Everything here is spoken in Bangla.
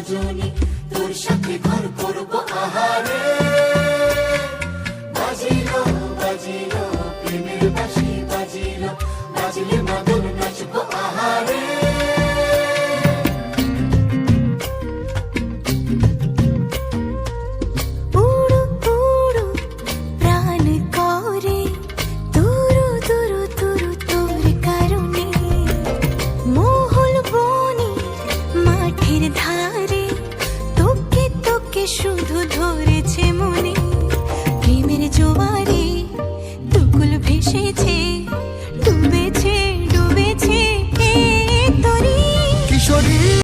দুজনে তোর সাথে ঘর করব আহারে বাজিলো বাজিলো প্রেমের বাঁশি বাজিলো বাজলে মাদল নাচবো আহারে উড়ু উড়ু প্রাণ করে তুরু তুরু তুরু তোর কারণে মহল বনে মাঠের ধারে